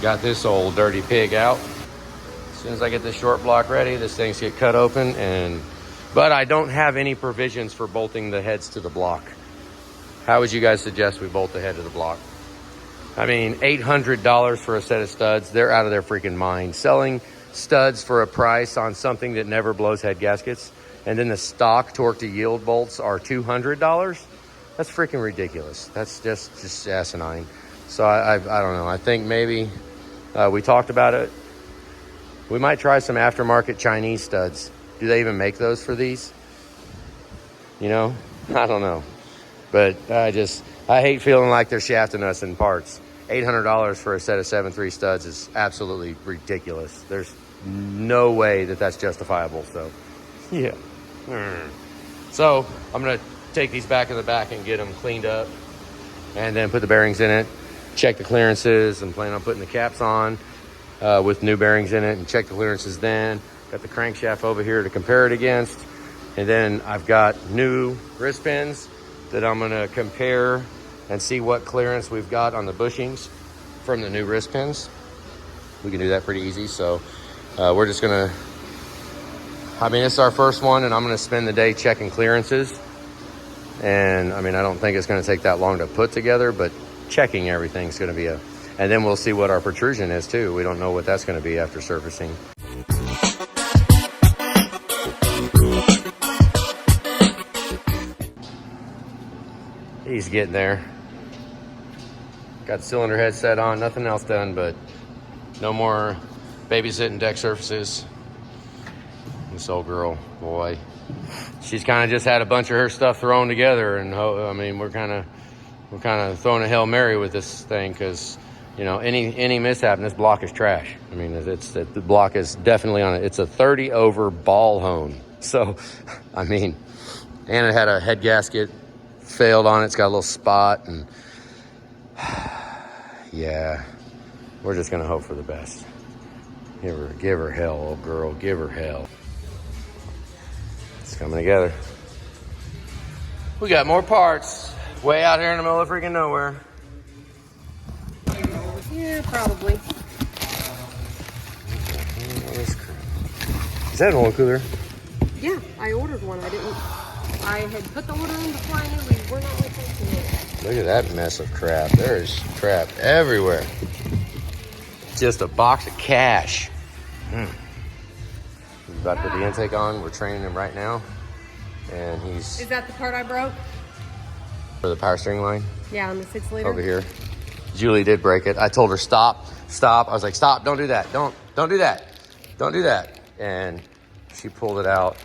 Got this old dirty pig out. As soon as I get this short block ready, this thing's get cut open, but I don't have any provisions for bolting the heads to the block. How would you guys suggest we bolt the head to the block? I mean, $800 for a set of studs. They're out of their freaking mind. Selling studs for a price on something that never blows head gaskets, and then the stock torque to yield bolts are $200. That's freaking ridiculous. That's just asinine. So I don't know. I think maybe we talked about it. We might try some aftermarket Chinese studs. Do they even make those for these? You know, I don't know. But I hate feeling like they're shafting us in parts. $800 for a set of 7.3 studs is absolutely ridiculous. There's no way that that's justifiable. So, yeah. So I'm going to take these back in the back and get them cleaned up and then put the bearings in it, check the clearances. I'm planning on putting the caps on with new bearings in it and check the clearances then. Got the crankshaft over here to compare it against. And then I've got new wrist pins that I'm going to compare and see what clearance we've got on the bushings from the new wrist pins. We can do that pretty easy. So we're just going to, I mean, it's our first one, and I'm going to spend the day checking clearances. And I mean, I don't think it's going to take that long to put together, but checking everything's going to be and then we'll see what our protrusion is too. We don't know what that's going to be after surfacing. He's getting there. Got the cylinder head set on, nothing else done, but no more babysitting deck surfaces. This old girl, boy, she's kind of just had a bunch of her stuff thrown together, and I mean, we're kind of throwing a Hail Mary with this thing, because you know, any mishap, and this block is trash. I mean, the block is definitely on it. It's a 30 over ball hone. So, I mean, and it had a head gasket failed on it. It's got a little spot, and yeah, we're just gonna hope for the best. Give her hell, old girl, give her hell. It's coming together. We got more parts way out here in the middle of freaking nowhere. Yeah, probably. Is that an oil cooler? Yeah, I ordered one. I had put the order in before I knew we were not replacing it. Look at that mess of crap. There is crap everywhere. Just a box of cash. He's about to put the intake on. We're training him right now. And Is that the part I broke? For the power steering line? Yeah, on the 6-liter. Over here. Julie did break it. I told her, stop. I was like, stop, don't do that. Don't do that. Don't do that. And she pulled it out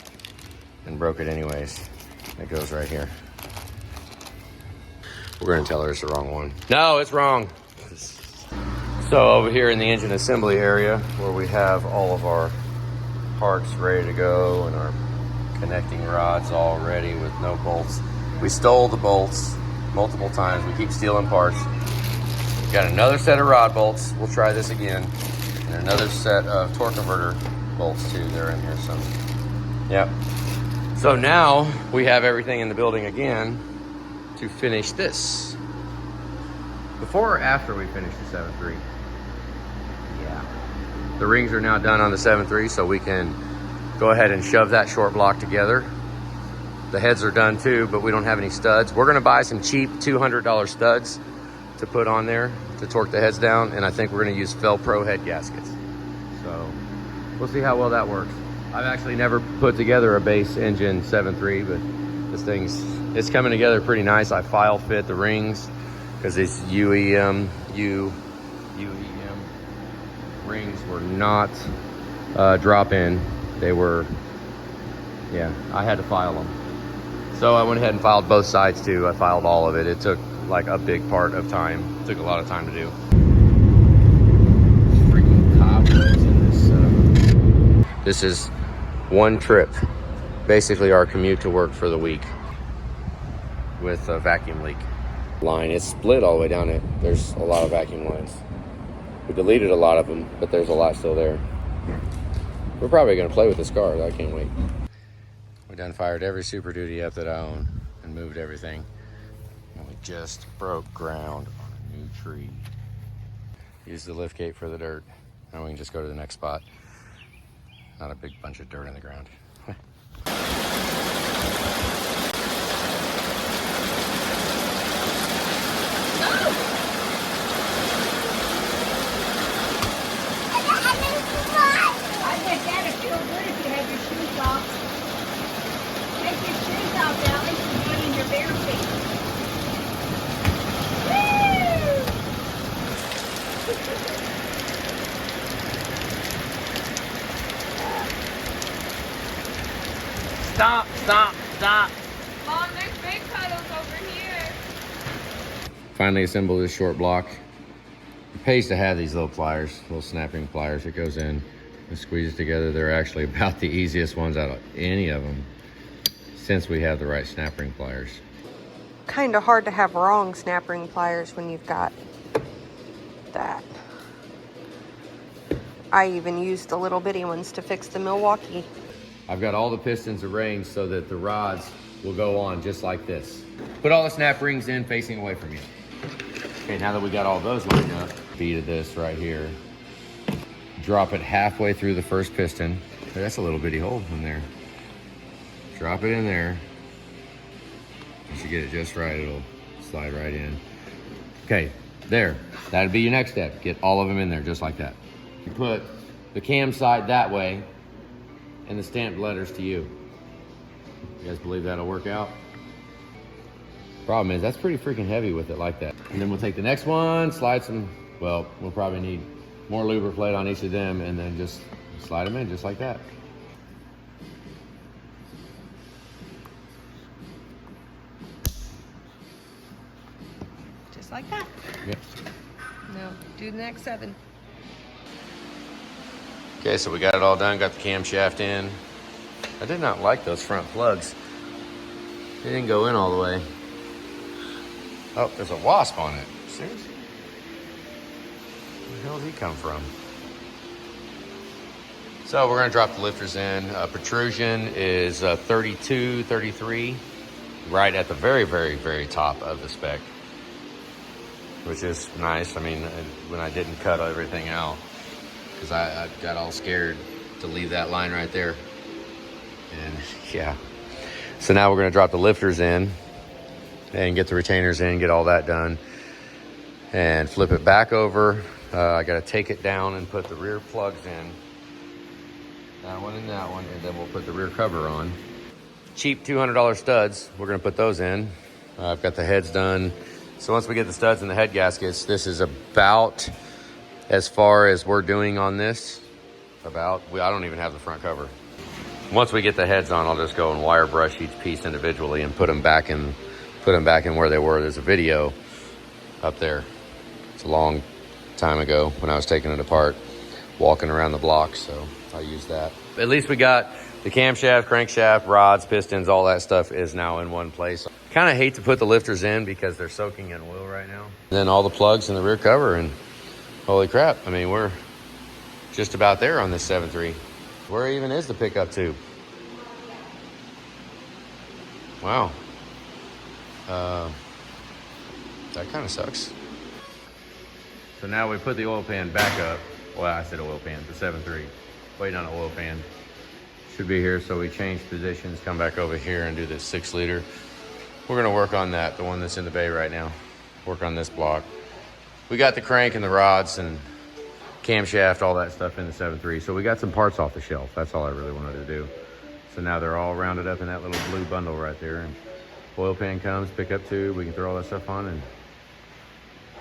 and broke it anyways. It goes right here. We're gonna tell her it's the wrong one. No, it's wrong. So over here in the engine assembly area, where we have all of our parts ready to go and our connecting rods all ready with no bolts. We stole the bolts multiple times. We keep stealing parts. Got another set of rod bolts. We'll try this again. And another set of torque converter bolts too. They're in here. So, yep. So now we have everything in the building again to finish this. Before or after we finish the 7.3? Yeah. The rings are now done on the 7.3, so we can go ahead and shove that short block together. The heads are done too, but we don't have any studs. We're gonna buy some cheap $200 studs to put on there to torque the heads down, and I think we're gonna use Fel-Pro head gaskets. So we'll see how well that works. I've actually never put together a base engine 7.3, but this it's coming together pretty nice. I file fit the rings because these UEM rings were not drop in. They were, yeah, I had to file them. So I went ahead and filed both sides too. I filed all of it. It took like a big part of time. It took a lot of time to do. Freaking cobwebs in this. This is one trip, basically our commute to work for the week, with a vacuum leak line. It's split all the way down it. There's a lot of vacuum lines. We deleted a lot of them, but there's a lot still there. We're probably gonna play with this car. I can't wait. We done fired every Super Duty up that I own and moved everything. And we just broke ground on a new tree. Use the lift gate for the dirt. And we can just go to the next spot. Not a big bunch of dirt in the ground. I bet that'd feel good if you had your shoes off. Take your shoes off now, at least you're not in your bare feet. Stop, stop, stop. Mom, there's big puddles over here. Finally assembled this short block. It pays to have these little pliers, little snapping pliers. It goes in and squeezes together. They're actually about the easiest ones out of any of them since we have the right snap ring pliers. Kind of hard to have wrong snap ring pliers when you've got that. I even used the little bitty ones to fix the Milwaukee. I've got all the pistons arranged so that the rods will go on just like this. Put all the snap rings in facing away from you. Okay, now that we got all those lined up, feed of this right here. Drop it halfway through the first piston. Hey, that's a little bitty hole in there. Drop it in there. Once you get it just right, it'll slide right in. Okay, there. That'd be your next step. Get all of them in there just like that. You put the cam side that way and the stamped letters to you. You guys believe that'll work out? Problem is, that's pretty freaking heavy with it like that. And then we'll take the next one, slide some, well, we'll probably need more luber plate on each of them, and then just slide them in just like that. Just like that. Yep. Now, do the next 7. Okay, so we got it all done, got the camshaft in. I did not like those front plugs. They didn't go in all the way. Oh, there's a wasp on it. Seriously? Where the hell did he come from? So we're gonna drop the lifters in. Protrusion is 32, 33, right at the very, very, very top of the spec, which is nice. I mean, when I didn't cut everything out, because I got all scared to leave that line right there. And yeah. So now we're gonna drop the lifters in and get the retainers in, get all that done, and flip it back over. I gotta take it down and put the rear plugs in. That one and that one, and then we'll put the rear cover on. Cheap $200 studs, we're gonna put those in. I've got the heads done. So once we get the studs and the head gaskets, this is about as far as we're doing on this. I don't even have the front cover. Once we get the heads on, I'll just go and wire brush each piece individually and put them back in where they were. There's a video up there. It's a long time ago when I was taking it apart, walking around the block, so I'll use that. At least we got the camshaft, crankshaft, rods, pistons, all that stuff is now in one place. Kind of hate to put the lifters in because they're soaking in oil right now. Then all the plugs in the rear cover, and holy crap, I mean, we're just about there on this 7.3. Where even is the pickup tube? Wow. That kind of sucks. So now we put the oil pan back up. Well, I said oil pan, the 7.3. Waiting on an oil pan. Should be here, so we change positions, come back over here and do this 6 liter. We're gonna work on that, the one that's in the bay right now. Work on this block. We got the crank and the rods and camshaft, all that stuff in the 7.3. So we got some parts off the shelf. That's all I really wanted to do. So now they're all rounded up in that little blue bundle right there. And oil pan comes, pickup tube, we can throw all that stuff on and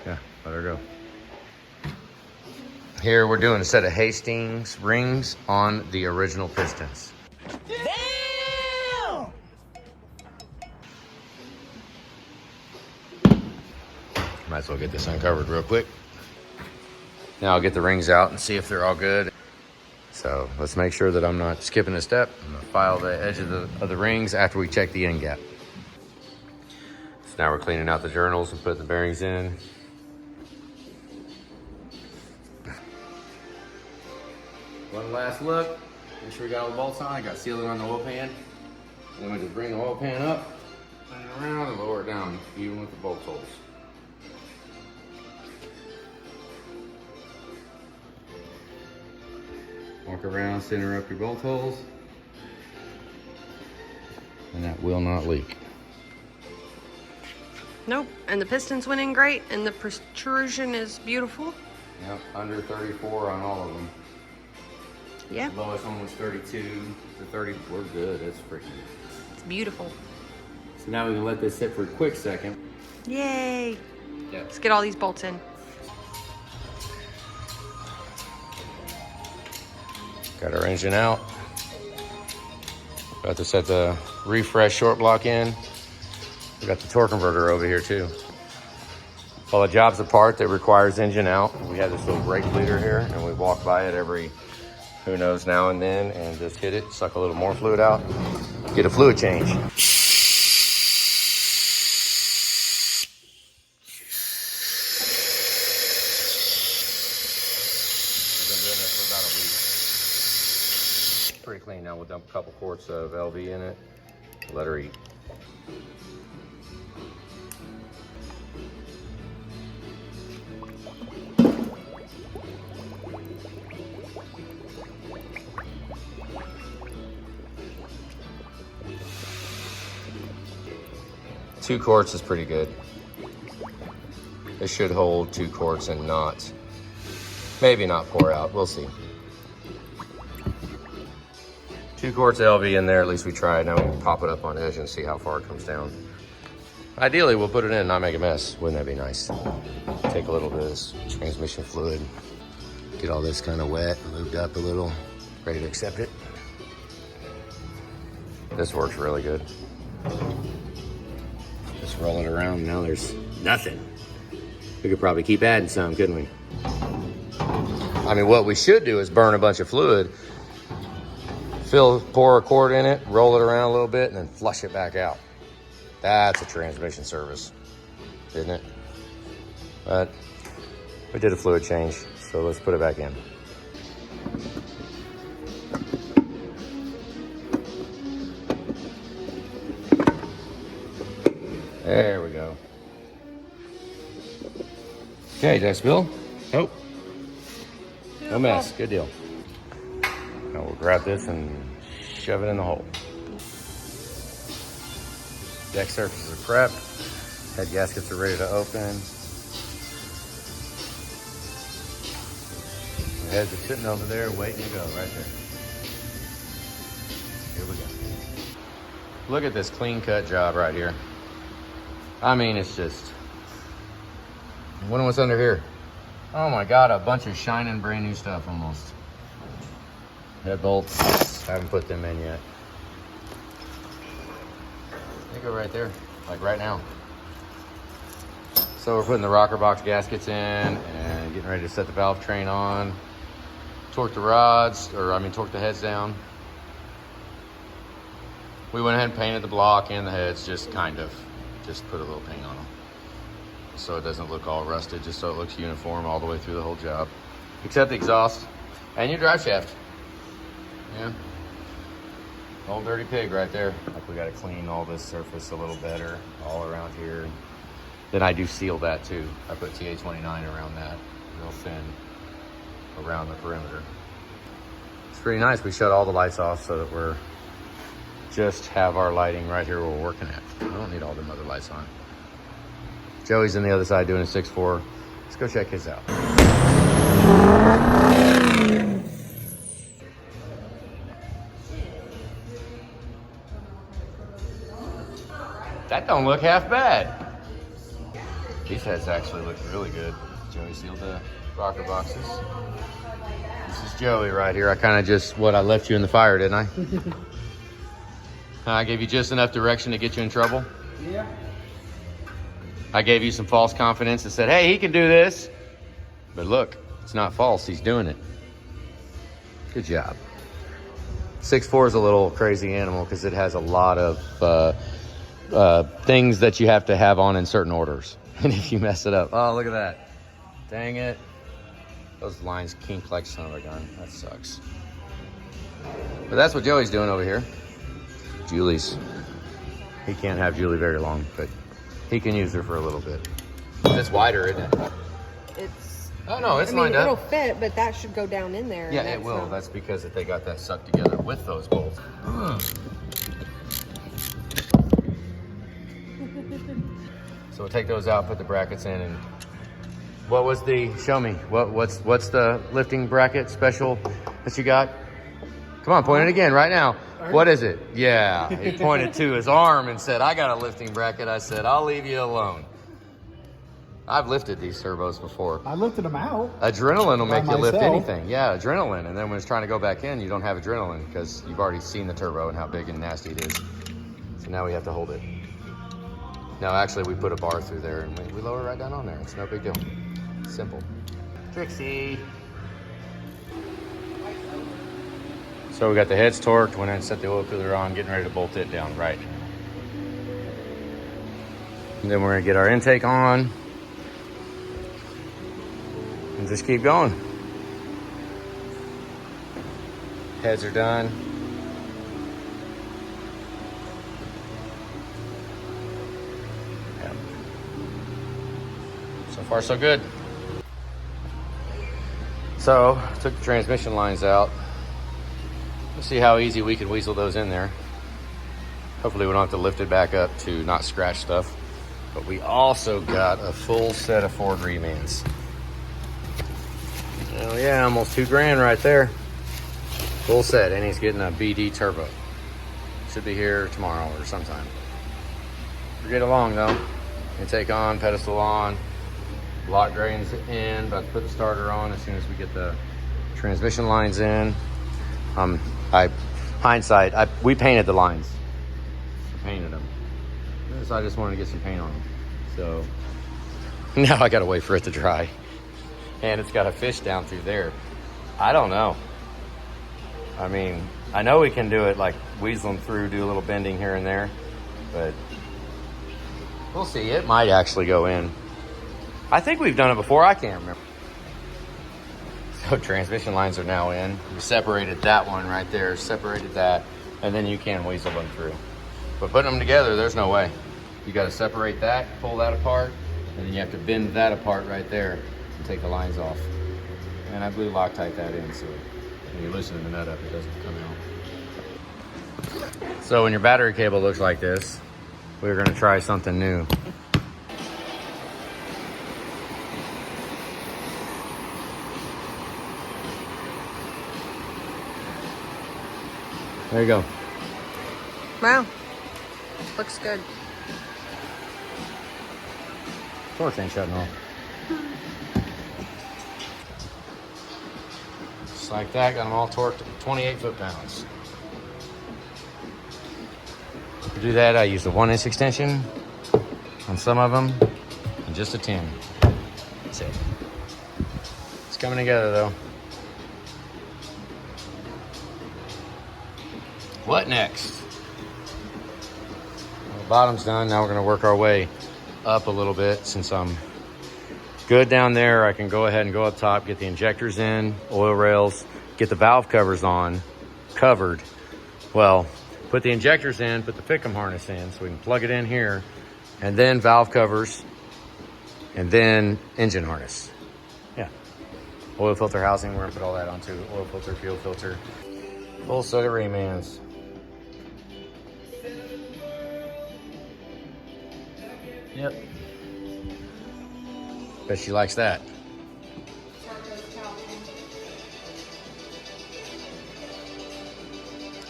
yeah, let her go. Here we're doing a set of Hastings rings on the original pistons. Damn! Might as well get this uncovered real quick. Now I'll get the rings out and see if they're all good. So let's make sure that I'm not skipping a step. I'm gonna file the edge of the rings after we check the end gap. So now we're cleaning out the journals and putting the bearings in. One last look. Make sure we got all the bolts on. I got sealing on the oil pan. And then we just bring the oil pan up, turn it around, and lower it down, even with the bolt holes. Walk around, center up your bolt holes. And that will not leak. Nope, and the pistons went in great, and the protrusion is beautiful. Yep, under 34 on all of them. Yeah, The lowest one was 32. The 30, we're good. That's freaking. it's beautiful. So now we can let this sit for a quick second. Yay! Yeah. Let's get all these bolts in. Got our engine out. About to set the refresh short block in. We got the torque converter over here too. Well, the job's a part that requires engine out. We have this little brake bleeder here, and we walk by it every, who knows, now and then, and just hit it, suck a little more fluid out, get a fluid change. Pretty clean now. We'll dump a couple quarts of LV in it, let her eat. Two quarts is pretty good. It should hold 2 quarts and not, maybe not pour out. We'll see. 2 quarts of LV in there, at least we tried. Now we can pop it up on edge and see how far it comes down. Ideally, we'll put it in and not make a mess. Wouldn't that be nice? Take a little bit of this transmission fluid, get all this kind of wet, lubed up a little, ready to accept it. This works really good. Just roll it around, now there's nothing. We could probably keep adding some, couldn't we? I mean, what we should do is burn a bunch of fluid, pour a quart in it, roll it around a little bit, and then flush it back out. That's a transmission service, isn't it? But we did a fluid change, so let's put it back in. There we go. Okay, did I spill? Nope. No mess, good deal. Now we'll grab this and shove it in the hole. Deck surfaces are prepped. Head gaskets are ready to open. The heads are sitting over there waiting to go right there. Here we go. Look at this clean cut job right here. I mean, it's just, I wonder what's under here. Oh my God, a bunch of shining brand new stuff almost. Head bolts, haven't put them in yet. They go right there, like right now. So we're putting the rocker box gaskets in and getting ready to set the valve train on. Torque the rods, torque the heads down. We went ahead and painted the block and the heads, just put a little paint on them. So it doesn't look all rusted, just so it looks uniform all the way through the whole job. Except the exhaust and your drive shaft. Yeah. Old dirty pig right there. Like, we gotta clean all this surface a little better all around here. Then I do seal that too. I put TA29 around that, real thin, around the perimeter. It's pretty nice. We shut all the lights off so that we're just have our lighting right here where we're working at. I don't need all them other lights on. Joey's on the other side doing a 6.4. Let's go check his out. That don't look half bad. These heads actually look really good. Joey sealed the rocker boxes. This is Joey right here. I kind of just, I left you in the fire, didn't I? I gave you just enough direction to get you in trouble. Yeah. I gave you some false confidence and said, hey, he can do this. But look, it's not false. He's doing it. Good job. 6.4 is a little crazy animal because it has a lot of things that you have to have on in certain orders. And if you mess it up, oh, look at that. Dang it. Those lines kink like son of a gun. That sucks. But that's what Joey's doing over here. Julie's. He can't have Julie very long, but he can use her for a little bit. It's wider, isn't it? It's Oh no, it's I mean, lined it'll up. fit, but that should go down in there. Yeah, and it that's will. not- That's because they got that sucked together with those bolts. So we'll take those out, put the brackets in, and what was the, show me, what's the lifting bracket special that you got? Come on, point it again right now. What is it? Yeah, he pointed to his arm and said, I got a lifting bracket. I said, I'll leave you alone. I've lifted these turbos before. I lifted them out. Adrenaline will By make you lift myself. anything. Yeah, adrenaline. And then when it's trying to go back in, you don't have adrenaline because you've already seen the turbo and how big and nasty it is. So now we have to hold it. No, actually, we put a bar through there and we lower it right down on there. It's no big deal. Simple. Trixie. So we got the heads torqued, went in and set the oil cooler on, getting ready to bolt it down right. And then we're gonna get our intake on and just keep going. Heads are done. Yep. So far, so good. So, took the transmission lines out. Let's see how easy we can weasel those in there. Hopefully we don't have to lift it back up to not scratch stuff. But we also got a full set of Ford remans. Oh yeah, almost $2,000 right there. Full set, and he's getting a BD turbo. Should be here tomorrow or sometime. We'll get along though. Intake on, pedestal on, block drains in, about to put the starter on as soon as we get the transmission lines in. We painted the lines. I painted them. So I just wanted to get some paint on them. So now I gotta wait for it to dry. And it's got a fish down through there. I don't know. I mean, I know we can do it like weasel them through, do a little bending here and there, but we'll see. It might actually go in. I think we've done it before. I can't remember. So transmission lines are now in. We separated that one right there, separated that, and then you can weasel them through. But putting them together, there's no way. You got to separate that, pull that apart, and then you have to bend that apart right there and take the lines off. And I blew Loctite that in, so when you loosen the nut up, it doesn't come out. So when your battery cable looks like this, we're going to try something new. There you go. Wow. Looks good. Torch ain't shutting off. Just like that, got them all torqued at 28 foot-pounds. To do that, I used a 1-inch extension on some of them and just a 10. That's it. It's coming together though. What next? Well, the bottom's done. Now we're going to work our way up a little bit. Since I'm good down there, I can go ahead and go up top, get the injectors in, oil rails, get the valve covers on, covered. Well, put the injectors in, put the Pickham harness in so we can plug it in here, and then valve covers, and then engine harness. Yeah. Oil filter housing, we're going to put all that on too. Oil filter, fuel filter. Full set of remans. Yep. Bet she likes that.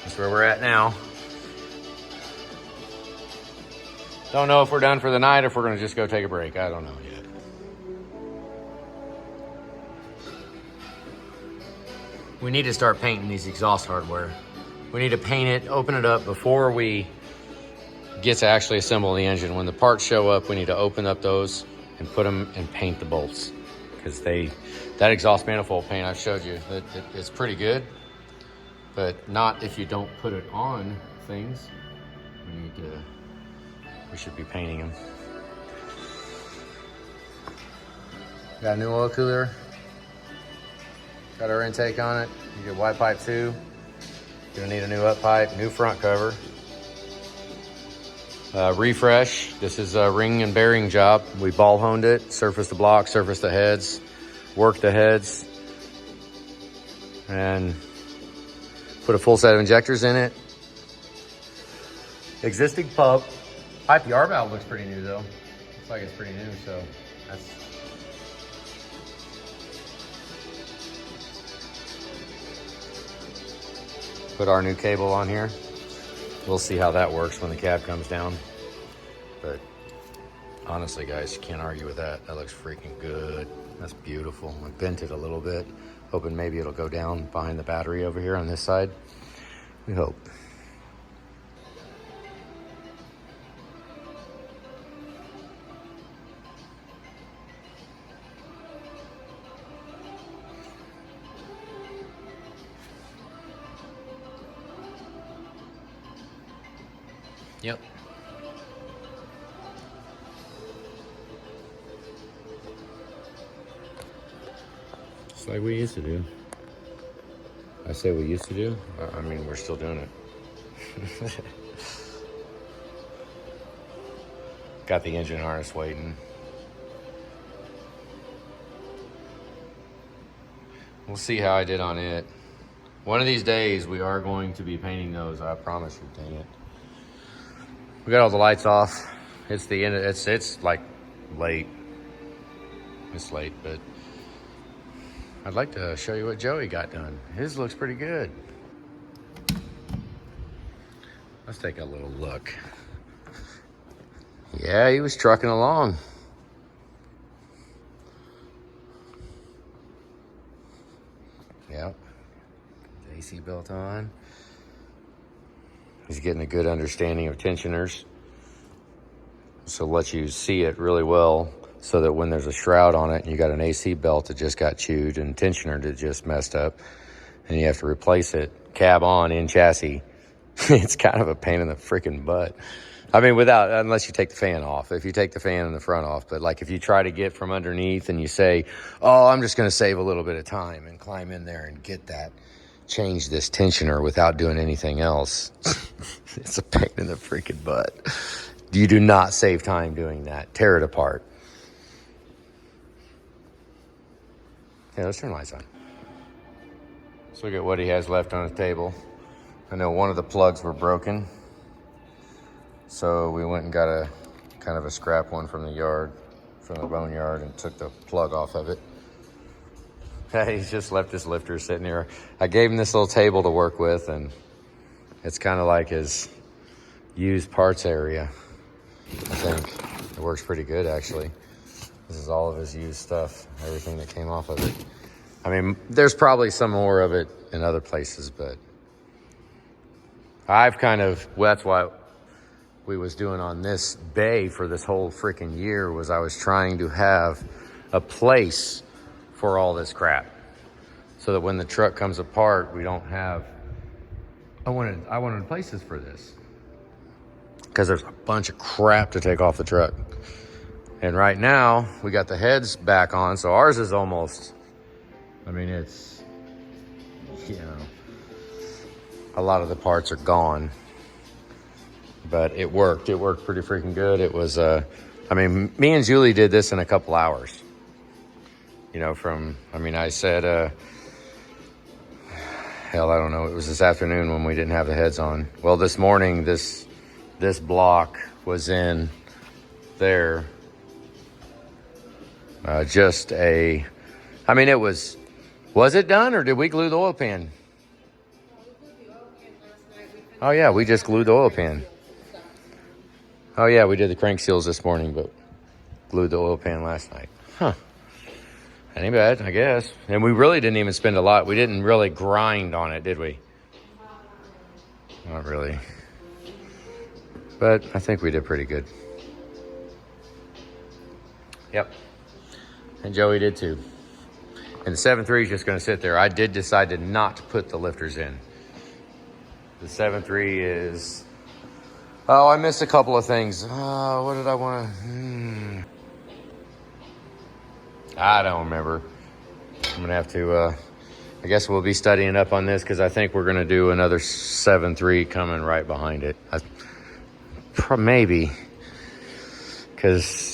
That's where we're at now. Don't know if we're done for the night or if we're going to just go take a break. I don't know yet. We need to start painting these exhaust hardware. We need to paint it, open it up before we get to actually assemble the engine. When the parts show up, we need to open up those and put them and paint the bolts, because that exhaust manifold paint I've showed you, it's pretty good, but not if you don't put it on things. We should be painting them. Got a new oil cooler. Got our intake on it. You get white pipe too. Gonna need a new up pipe, new front cover. Refresh. This is a ring and bearing job. We ball honed it, surfaced the block, surfaced the heads. work the heads, and put a full set of injectors in it. Existing pump. IPR valve looks pretty new though. Looks like it's pretty new, so that's... Put our new cable on here. We'll see how that works when the cab comes down. But honestly, guys, you can't argue with that. That looks freaking good. That's beautiful. I bent it a little bit, hoping maybe it'll go down behind the battery over here on this side. We hope. Yep. It's like we used to do. I say we used to do. I mean, we're still doing it. Got the engine harness waiting. We'll see how I did on it. One of these days, we are going to be painting those. I promise you, dang it. We got all the lights off. It's the end. It's like late. It's late, but I'd like to show you what Joey got done. His looks pretty good. Let's take a little look. Yeah, he was trucking along. Yep. The AC belt on. He's getting a good understanding of tensioners. So let you see it really well so that when there's a shroud on it and you got an AC belt that just got chewed and tensioner that just messed up and you have to replace it, cab on, in chassis, it's kind of a pain in the freaking butt. I mean, unless you take the fan off. If you take the fan and the front off. But like if you try to get from underneath and you say, oh, I'm just going to save a little bit of time and climb in there and get that, change this tensioner without doing anything else. It's a pain in the freaking butt. You do not save time doing that. Tear it apart. Yeah, let's turn the lights on. Let's look at what he has left on the table. I know one of the plugs were broken, so we went and got a kind of a scrap one from the yard, from the bone yard, and took the plug off of it. He's just left his lifter sitting here. I gave him this little table to work with, and it's kind of like his used parts area. I think it works pretty good, actually. This is all of his used stuff, everything that came off of it. I mean, there's probably some more of it in other places, but I've kind of, well, that's what we was doing on this bay for this whole freaking year, was I was trying to have a place for all this crap so that when the truck comes apart, we don't have, I wanted places for this because there's a bunch of crap to take off the truck. And right now we got the heads back on, so ours is almost, I mean, it's, you know, a lot of the parts are gone, but it worked pretty freaking good. It was I mean, me and Julie did this in a couple hours, you know, I said hell, I don't know, it was this afternoon when we didn't have the heads on. Well, this morning this block was in there. I mean, it was it done, or did we glue the oil pan? Oh yeah, we just glued the oil pan. Oh yeah, we did the crank seals this morning, but glued the oil pan last night. Huh. Ain't bad, I guess. And we really didn't even spend a lot. We didn't really grind on it, did we? Not really. But I think we did pretty good. Yep. And Joey did too. And the 7.3 is just going to sit there. I did decide to not put the lifters in. The 7.3 is... Oh, I missed a couple of things. What did I want to... I don't remember. I'm going to have to... I guess we'll be studying up on this because I think we're going to do another 7.3 coming right behind it. Maybe. Because...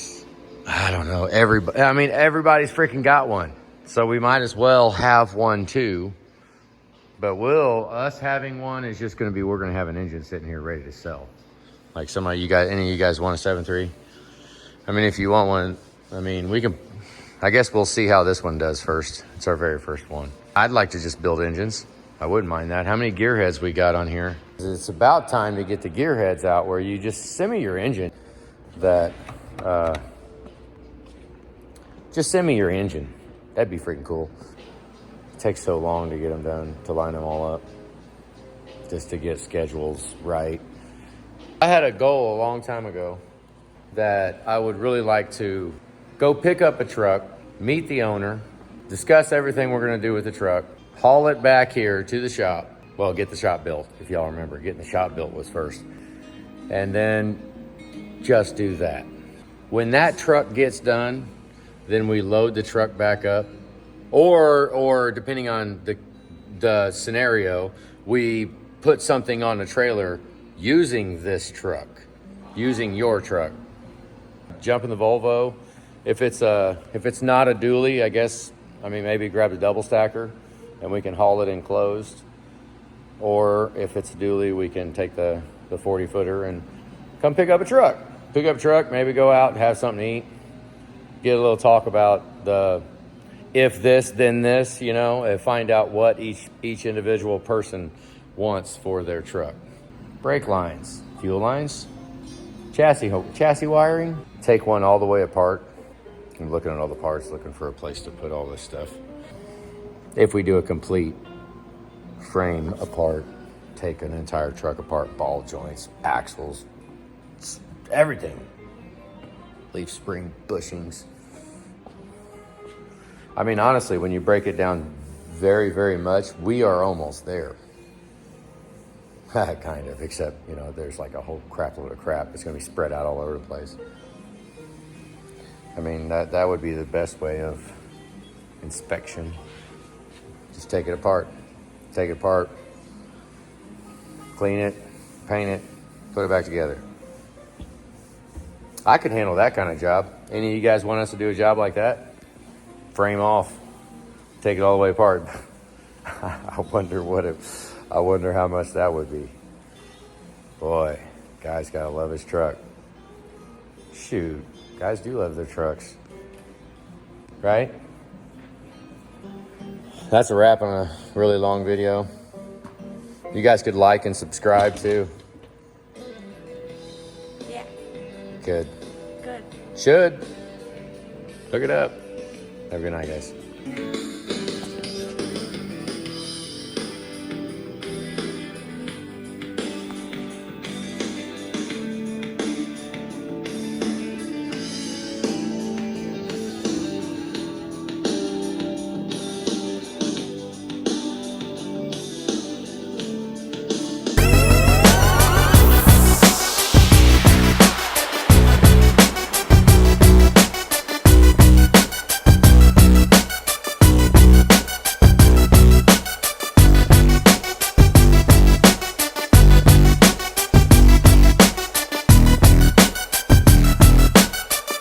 I don't know. Everybody's freaking got one. So we might as well have one too. But us having one is just gonna be, we're gonna have an engine sitting here ready to sell. Like any of you guys want a 7.3? I mean, if you want one, I mean, I guess we'll see how this one does first. It's our very first one. I'd like to just build engines. I wouldn't mind that. How many gear heads we got on here? It's about time to get the gear heads out where you just send me your engine just send me your engine. That'd be freaking cool. It takes so long to get them done, to line them all up, just to get schedules right. I had a goal a long time ago that I would really like to go pick up a truck, meet the owner, discuss everything we're gonna do with the truck, haul it back here to the shop. Well, get the shop built, if y'all remember. Getting the shop built was first. And then just do that. When that truck gets done, then we load the truck back up. Or depending on the scenario, we put something on the trailer using this truck, using your truck. Jump in the Volvo. If it's not a dually, I guess, I mean, maybe grab a double stacker and we can haul it enclosed. Or if it's a dually, we can take the 40 footer and come pick up a truck. Pick up a truck, maybe go out and have something to eat. Get a little talk about the if this, then this, you know, and find out what each individual person wants for their truck. Brake lines, fuel lines, chassis wiring. Take one all the way apart. I'm looking at all the parts, looking for a place to put all this stuff. If we do a complete frame apart, take an entire truck apart, ball joints, axles, everything. Leaf spring bushings. I mean, honestly, when you break it down very, very much, we are almost there. Kind of, except, you know, there's like a whole crap load of crap. It's going to be spread out all over the place. I mean, that would be the best way of inspection. Just take it apart. Take it apart. Clean it. Paint it. Put it back together. I could handle that kind of job. Any of you guys want us to do a job like that? Frame off. Take it all the way apart. I wonder how much that would be. Boy, guy's gotta love his truck. Shoot, guys do love their trucks. Right? That's a wrap on a really long video. You guys could like and subscribe too. Yeah. Good. Good. Should. Look it up. Have a good night, guys.